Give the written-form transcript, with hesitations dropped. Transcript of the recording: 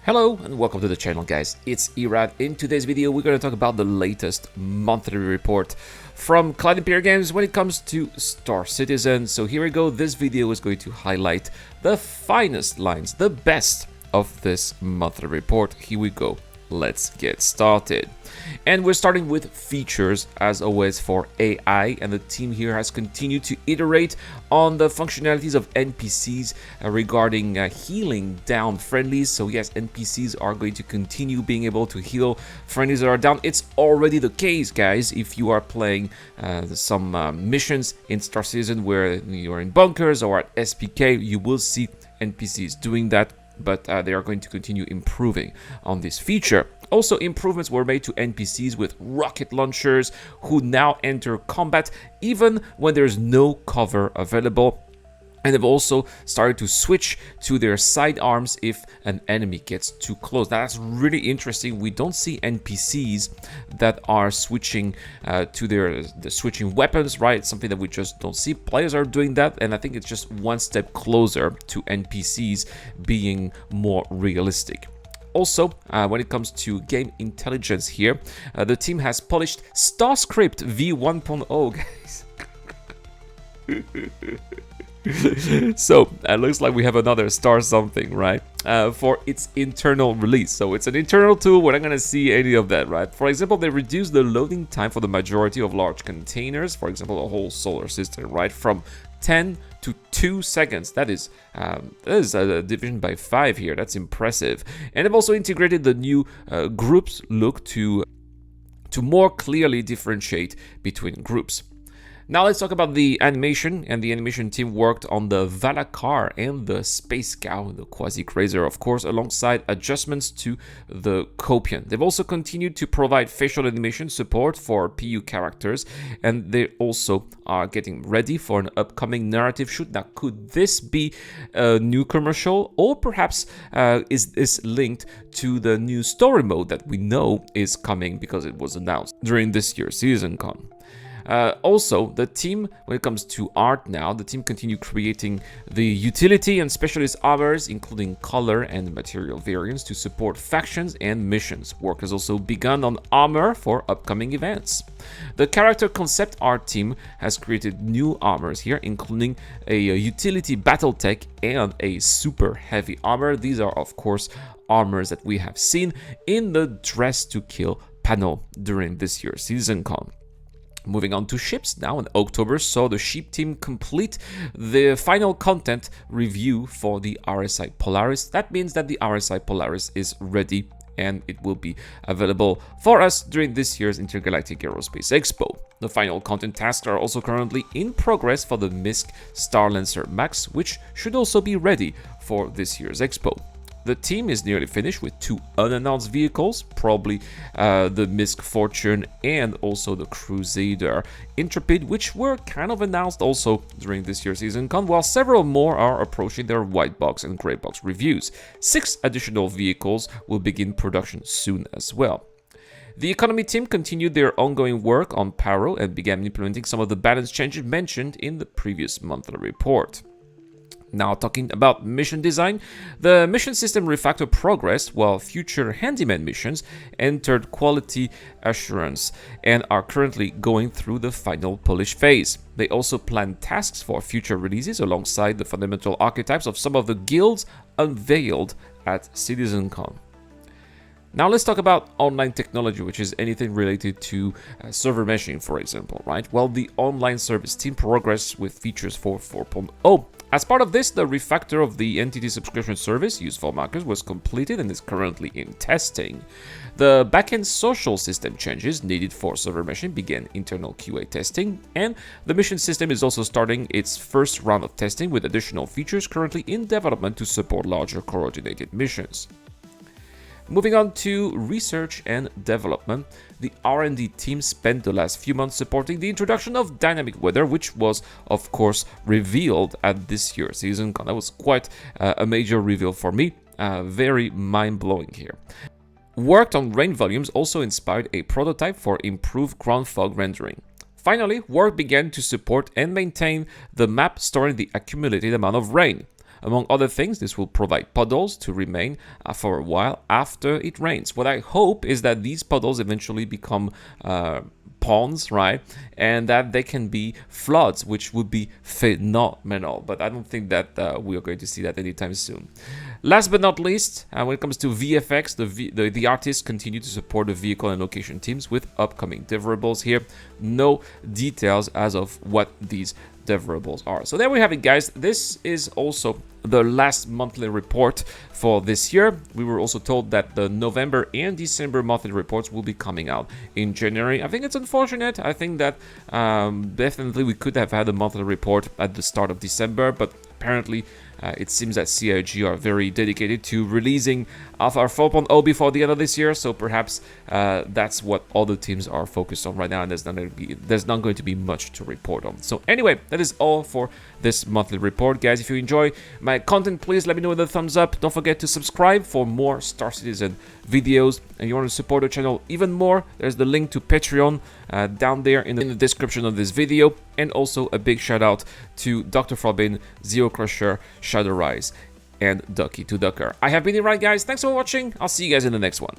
Hello and welcome to the channel, guys. It's Irad. In today's video we're going to talk about the latest monthly report from Cloud Imperial Games when it comes to Star Citizen. So here we go. This video is going to highlight the finest lines, the best of this monthly report. Here we go. Let's get started. And we're starting with features, as always, for AI, and the team here has continued to iterate on the functionalities of NPCs regarding healing down friendlies. So yes, NPCs are going to continue being able to heal friendlies that are down. It's already the case, guys, if you are playing some missions in Star Citizen where you are in bunkers or at SPK, you will see NPCs doing that. But they are going to continue improving on this feature. Also, improvements were made to NPCs with rocket launchers who now enter combat even when there's no cover available. And they've also started to switch to their sidearms if an enemy gets too close. Now, that's really interesting. We don't see NPCs that are switching to the switching weapons, right? It's something that we just don't see. Players are doing that, and I think it's just one step closer to NPCs being more realistic. Also, when it comes to game intelligence here, the team has polished StarScript v1.0, guys. So it looks like we have another star something, right, for its internal release. So it's an internal tool. We're not going to see any of that, right? For example, they reduced the loading time for the majority of large containers, for example a whole solar system, right, from 10 to 2 seconds. That is a division by 5 here. That's impressive. And they've also integrated the new groups look to more clearly differentiate between groups. Now let's talk about the animation, and the animation team worked on the Valakar and the Space Cow, the Quasi-Crazer, of course, alongside adjustments to the Copian. They've also continued to provide facial animation support for PU characters, and they also are getting ready for an upcoming narrative shoot. Now, could this be a new commercial, or perhaps is this linked to the new story mode that we know is coming because it was announced during this year's SeasonCon? Also, the team, when it comes to art now, the team continue creating the utility and specialist armors, including color and material variants to support factions and missions. Work has also begun on armor for upcoming events. The character concept art team has created new armors here, including a utility battle tech and a super heavy armor. These are, of course, armors that we have seen in the Dress to Kill panel during this year's SeasonCon. Moving on to ships now, in October saw the ship team complete the final content review for the RSI Polaris. That means that the RSI Polaris is ready and it will be available for us during this year's Intergalactic Aerospace Expo. The final content tasks are also currently in progress for the MISC Starlancer Max, which should also be ready for this year's Expo. The team is nearly finished with 2 unannounced vehicles, probably the MISC Fortune and also the Crusader Intrepid, which were kind of announced also during this year's SeasonCon, while several more are approaching their white box and gray box reviews. 6 additional vehicles will begin production soon as well. The economy team continued their ongoing work on Paro and began implementing some of the balance changes mentioned in the previous monthly report. Now, talking about mission design, the mission system refactor progressed while future handyman missions entered quality assurance and are currently going through the final polish phase. They also plan tasks for future releases alongside the fundamental archetypes of some of the guilds unveiled at CitizenCon. Now let's talk about online technology, which is anything related to server meshing, for example, right? Well, the online service team progressed with features for 4.0. As part of this, the refactor of the entity subscription service, useful markers, was completed and is currently in testing. The backend social system changes needed for server meshing began internal QA testing, and the mission system is also starting its first round of testing with additional features currently in development to support larger coordinated missions. Moving on to research and development, the R&D team spent the last few months supporting the introduction of dynamic weather, which was, of course, revealed at this year's SeasonCon. That was quite a major reveal for me, very mind-blowing here. Worked on rain volumes also inspired a prototype for improved ground fog rendering. Finally, work began to support and maintain the map storing the accumulated amount of rain. Among other things, this will provide puddles to remain for a while after it rains. What I hope is that these puddles eventually become ponds, right? And that they can be floods, which would be phenomenal. But I don't think that we are going to see that anytime soon. Last but not least, when it comes to VFX, the artists continue to support the vehicle and location teams with upcoming deliverables here. No details as of what these deliverables are. So there we have it, guys. This is also the last monthly report for this year. We were also told that the November and December monthly reports will be coming out in January. I think it's unfortunate. I think that definitely we could have had a monthly report at the start of December, but apparently it seems that CIG are very dedicated to releasing Alpha 4.0 before the end of this year, so perhaps that's what all the teams are focused on right now, and there's not going to be much to report on. So anyway, that is all for this monthly report, guys. If you enjoy my content, please let me know with a thumbs up. Don't forget to subscribe for more Star Citizen videos, and you want to support the channel even more, there's the link to Patreon down there in the description of this video. And also a big shout out to Dr. Frobin, Zero Crusher, Shadow Rise, and Ducky to Ducker. I have been right, guys. Thanks for watching. I'll see you guys in the next one.